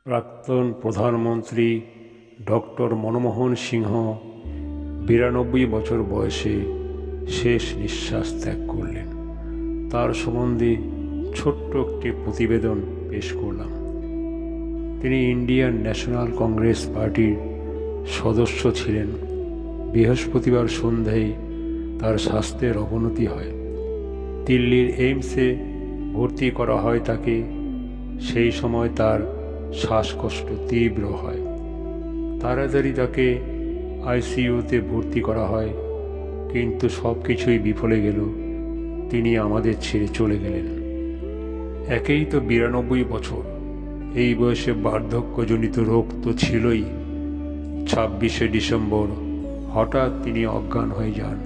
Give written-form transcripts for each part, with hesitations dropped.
প্রাক্তন প্রধানমন্ত্রী ডক্টর মনমোহন সিংহ ৯২ বছর বয়সে শেষ নিঃশ্বাস ত্যাগ করলেন। তার সম্বন্ধে ছোট্ট একটি প্রতিবেদন পেশ করলাম। তিনি ইন্ডিয়ান ন্যাশনাল কংগ্রেস পার্টির সদস্য ছিলেন। বৃহস্পতিবার সন্ধ্যায় তার স্বাস্থ্যের অবনতি হয়। দিল্লির এইমসে ভর্তি করা হয় তাকে। সেই সময় তার শ্বাসকষ্ট তীব্র হয়। তাড়াতাড়ি তাকে আইসিইউতে ভর্তি করা হয়, কিন্তু সব কিছুই বিফলে গেল। তিনি আমাদের ছেড়ে চলে গেলেন। একেই তো ৯২ বছর, এই বয়সে বার্ধক্যজনিত রোগ তো ছিলই। ২৬শে ডিসেম্বর হঠাৎ তিনি অজ্ঞান হয়ে যান।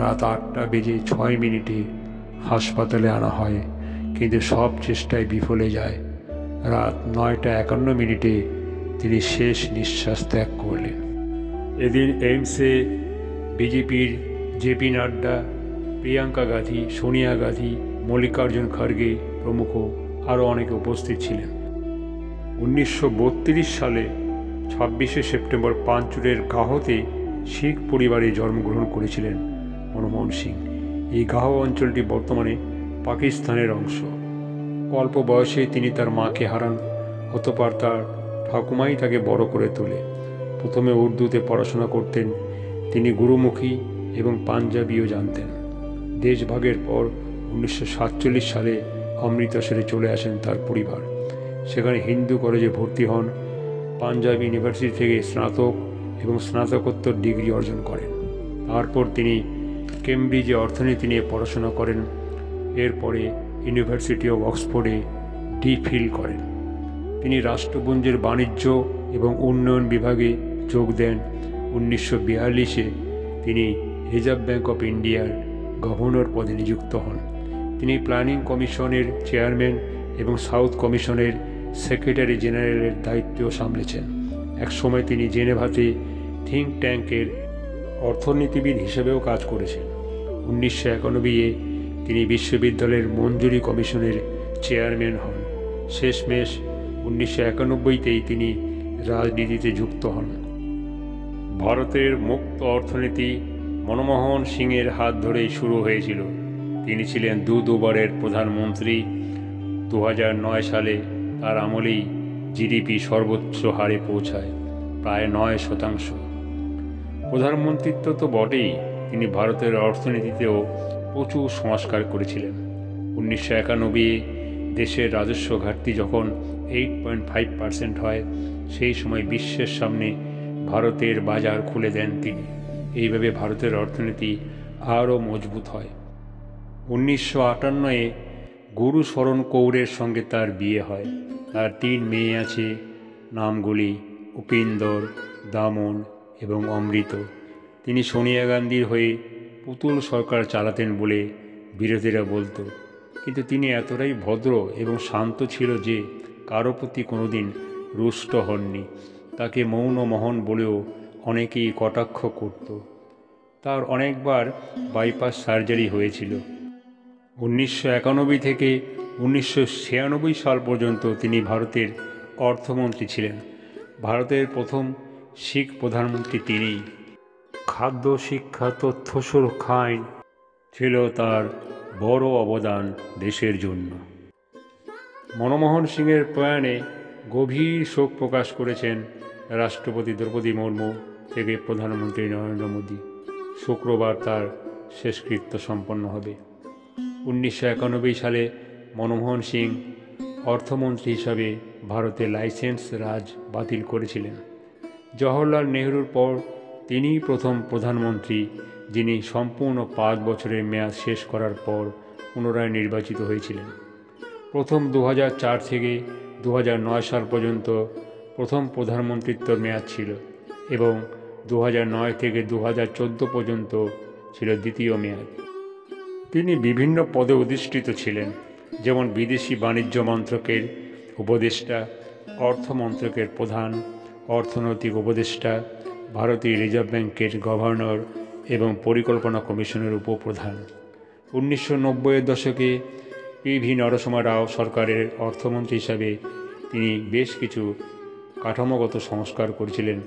রাত ৮টা বেজে ৬ মিনিটে হাসপাতালে আনা হয়, কিন্তু সব চেষ্টায় বিফলে যায়। রাত ৯টা ৫১ মিনিটে তিনি শেষ নিঃশ্বাস ত্যাগ করলেন। এদিন এইমসে বিজেপির জেপি নাড্ডা, প্রিয়াঙ্কা গান্ধী, সোনিয়া গান্ধী, মল্লিকার্জুন খড়গে প্রমুখ আরও অনেকে উপস্থিত ছিলেন। ১৯৩২ সালে ২৬শে সেপ্টেম্বর পাঞ্চুরের গাহতে শিখ পরিবারে জন্মগ্রহণ করেছিলেন মনমোহন সিং। এই গাহ অঞ্চলটি বর্তমানে পাকিস্তানের অংশ। অল্প বয়সে তিনি তার মাকে হারান। অতঃপর তার ঠাকুমাই তাকে বড় করে তোলে। প্রথমে উর্দুতে পড়াশোনা করতেন। তিনি গুরুমুখী এবং পাঞ্জাবিও জানতেন। দেশভাগের পর ১৯৪৭ সালে অমৃতসরে চলে আসেন তার পরিবার। সেখানে হিন্দু কলেজে ভর্তি হন। পাঞ্জাব ইউনিভার্সিটি থেকে স্নাতক এবং স্নাতকোত্তর ডিগ্রি অর্জন করেন। তারপর তিনি কেমব্রিজে অর্থনীতি নিয়ে পড়াশোনা করেন। এরপরে ইউনিভার্সিটি অফ অক্সফোর্ডে ডিফিল করেন। তিনি রাষ্ট্রপুঞ্জের বাণিজ্য এবং উন্নয়ন বিভাগে যোগ দেন। ১৯৪২-এ তিনি রিজার্ভ ব্যাঙ্ক অফ ইন্ডিয়ার গভর্নর পদে নিযুক্ত হন। তিনি প্ল্যানিং কমিশনের চেয়ারম্যান এবং সাউথ কমিশনের সেক্রেটারি জেনারেলের দায়িত্বও সামলেছেন। একসময় তিনি জেনেভাতে থিঙ্ক ট্যাঙ্কের অর্থনীতিবিদ হিসেবেও কাজ করেছেন। ১৯৯১-এ তিনি বিশ্ববিদ্যালয়ের মঞ্জুরি কমিশনের চেয়ারম্যান হন। শেষমেশ ১৯৯১-তেই তিনি রাজনীতিতে যুক্ত হন। ভারতের মুক্ত অর্থনীতি মনমোহন সিংয়ের হাত ধরেই শুরু হয়েছিল। তিনি ছিলেন দুবারের প্রধানমন্ত্রী। ২০০৯ সালে তার আমলেই জিডিপি সর্বোচ্চ হারে পৌঁছায়, প্রায় ৯%। প্রধানমন্ত্রিত্ব তো বটেই, তিনি ভারতের অর্থনীতিতেও প্রচুর সংস্কার করেছিলেন। ১৯৯১-এ দেশের রাজস্ব ঘাটতি যখন ৮.৫% হয়, সেই সময় বিশ্বের সামনে ভারতের বাজার খুলে দেন তিনি। এইভাবে ভারতের অর্থনীতি আরও মজবুত হয়। ১৯৫৮-এ গুরু শরণ কৌরের সঙ্গে তার বিয়ে হয়। তার ৩ মেয়ে আছে, নামগুলি উপিন্দর, দামন এবং অমৃত। তিনি সোনিয়া গান্ধীর হয়ে পুতুল সরকার চালাতেন বলে বিরোধীরা বলতো, কিন্তু তিনি এতটাই ভদ্র এবং শান্ত ছিল যে কারো প্রতি কোনোদিন রুষ্ট হননি। তাকে মৌন মোহন বলেও অনেকেই কটাক্ষ করত। তার অনেকবার বাইপাস সার্জারি হয়েছিল। ১৯৯১ থেকে ১৯৯৬ সাল পর্যন্ত তিনি ভারতের অর্থমন্ত্রী ছিলেন। ভারতের প্রথম শিখ প্রধানমন্ত্রী তিনিই। খাদ্য, শিক্ষা, তথ্য সুরক্ষা আইন ছিল তার বড় অবদান দেশের জন্য। মনমোহন সিংয়ের প্রয়াণে গভীর শোক প্রকাশ করেছেন রাষ্ট্রপতি দ্রৌপদী মুর্মু থেকে প্রধানমন্ত্রী নরেন্দ্র মোদী। শুক্রবার তার শেষকৃত্য সম্পন্ন হবে। ১৯৯১ সালে মনমোহন সিং অর্থমন্ত্রী হিসাবে ভারতে লাইসেন্স রাজ বাতিল করেছিলেন। জওহরলাল নেহরুর পর তিনিই প্রথম প্রধানমন্ত্রী যিনি সম্পূর্ণ ৫ বছরের মেয়াদ শেষ করার পর পুনরায় নির্বাচিত হয়েছিলেন। প্রথম ২০০৪ থেকে ২০০৯ সাল পর্যন্ত প্রথম প্রধানমন্ত্রিত্বর মেয়াদ ছিল এবং ২০০৯ থেকে ২০১৪ পর্যন্ত ছিল দ্বিতীয় মেয়াদ। তিনি বিভিন্ন পদে অধিষ্ঠিত ছিলেন, যেমন বিদেশি বাণিজ্য মন্ত্রকের উপদেষ্টা, অর্থ মন্ত্রকের প্রধান, অর্থনৈতিক উপদেষ্টা, ভারতীয় রিজার্ভ ব্যাঙ্কের গভর্নর এবং পরিকল্পনা কমিশনের উপপ্রধান। ১৯৯০-এর দশকে পিভি নরসিংহ রাও সরকারের অর্থমন্ত্রী হিসাবে তিনি বেশ কিছু কাঠামোগত সংস্কার করেছিলেন,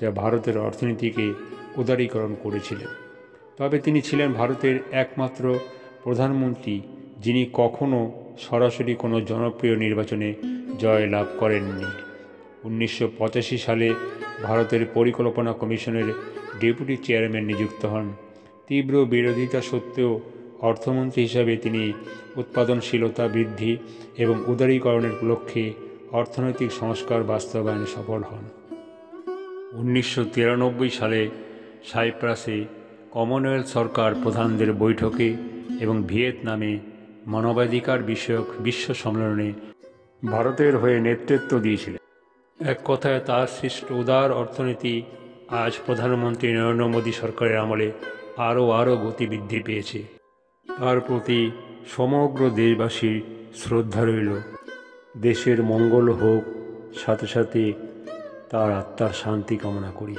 যা ভারতের অর্থনীতিকে উদারীকরণ করেছিলেন। তবে তিনি ছিলেন ভারতের একমাত্র প্রধানমন্ত্রী যিনি কখনও সরাসরি কোনো জনপ্রিয় নির্বাচনে জয় লাভ করেননি। 1985 সালে ভারতের পরিকল্পনা কমিশনের ডেপুটি চেয়ারম্যান নিযুক্ত হন। তীব্র বিরোধিতা সত্ত্বেও অর্থমন্ত্রী হিসাবে তিনি উৎপাদনশীলতা বৃদ্ধি এবং উদারীকরণের লক্ষ্যে অর্থনৈতিক সংস্কার বাস্তবায়নে সফল হন। 1993 সালে সাইপ্রাসে কমনওয়েলথ সরকার প্রধানদের বৈঠকে এবং ভিয়েতনামে মানবাধিকার বিষয়ক বিশ্ব সম্মেলনে ভারতের হয়ে নেতৃত্ব দিয়েছিলেন। এক কথায় তার সৃষ্ট উদার অর্থনীতি আজ প্রধানমন্ত্রী নরেন্দ্র মোদী সরকারের আমলে আরও গতি বৃদ্ধি পেয়েছে। তার প্রতি সমগ্র দেশবাসীর শ্রদ্ধা রইল। দেশের মঙ্গল হোক, সাথে সাথে তার আত্মার শান্তি কামনা করি।